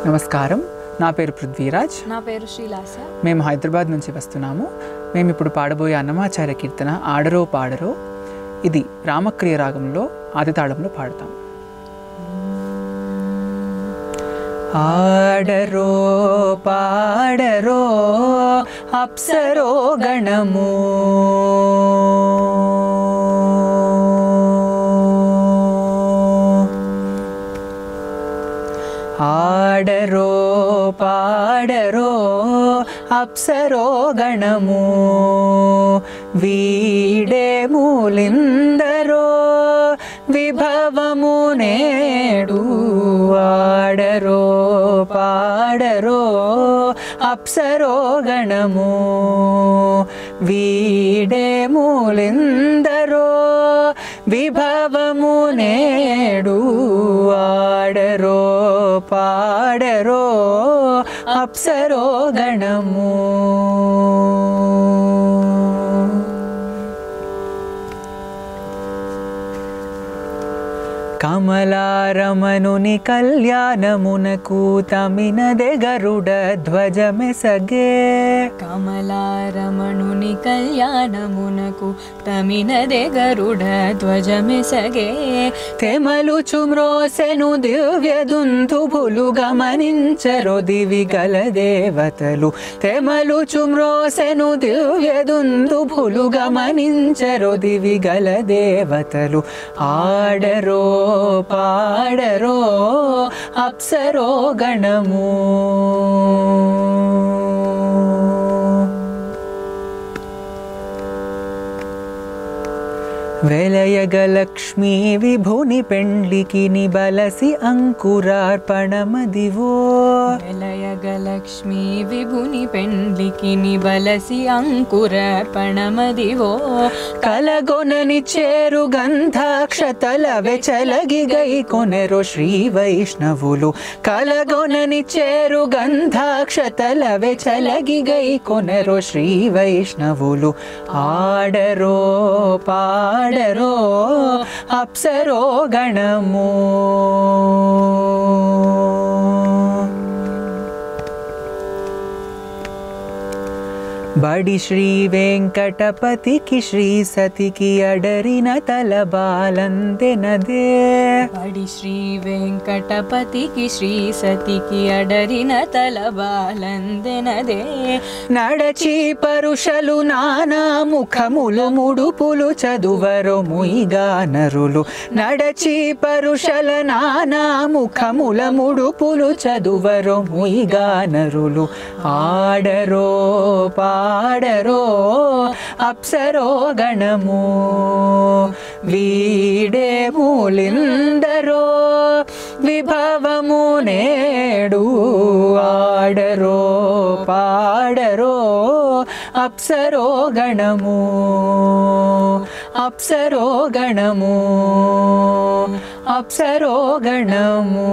నమస్కారం, నా పేరు పృథ్వీరాజ్. నా పేరు శ్రీలాస. మేము హైదరాబాద్ నుంచి వస్తున్నాము. మేము ఇప్పుడు పాడబోయే అన్నమాచార్య కీర్తన ఆడరో పాడరో. ఇది రామక్రియ రాగంలో ఆది తాళంలో పాడతాం. ఆడరో పాడరో అప్సరో గణము, ఆడరో పాడరో అప్సరో గణము, వీడే మూలిందరో విభవము నేడు. ఆడరో పాడరో అప్సరో గణము, వీడే మూలిందరో విభవము నేడు. ఆడరో పాడరో అప్సరో గణము. కమలారమణుని కళ్యాణమునకు తమినదే గరుడ ధ్వజమెసగే. కమలారమణుని కళ్యాణమునకు తమినదే గరుడ ధ్వజమెసగే. తెమలు చుమ్రోసెను దివ్య దుందుభులు గమనించరో దివి గల దేవతలు. తెమలు చుమ్రోసెను దివ్య దుందుభులు గమనించరో దివి గల దేవతలు. ఆడరో పాడరో అప్సరో గణము, వెలయగలక్ష్మీ విభుని పెండ్లికి నిబలసి అంకురార్పణమదివో. వెలయగలక్ష్మీ విభుని పెండ్లికి నిబలసి అంకురార్పణమదివో. కలగొనని చేరు గంధాక్షతల వెచలగి గై కొనెరో శ్రీ వైష్ణవులు. కలగొనని చేరు గంధాక్షతల వెచలగి గై కొనెరో శ్రీ వైష్ణవులు. ఆడరో పాడరో అప్సరో గణము, బడి శ్రీ వెంకటపతికి శ్రీ సతికి అడరిన తల బాలందెనదే. బడి శ్రీ వెంకటపతికి శ్రీ సతికి అడరిన తల బాలందెనదే. నడచి పరుషలు నానా ముఖములు ముడుపులు చదువరో ముయిగా నరులు. నడచి పరుషల నానా ముఖముల ముడుపులు చదువరో ముయిగా నరులు. ఆడరో పాడరో అప్సరో గణము, వీడే మూలిందరో విభవము నేడు. ఆడరో పాడరో అప్సరో గణము, అప్సరో గణము, అప్సరో గణము.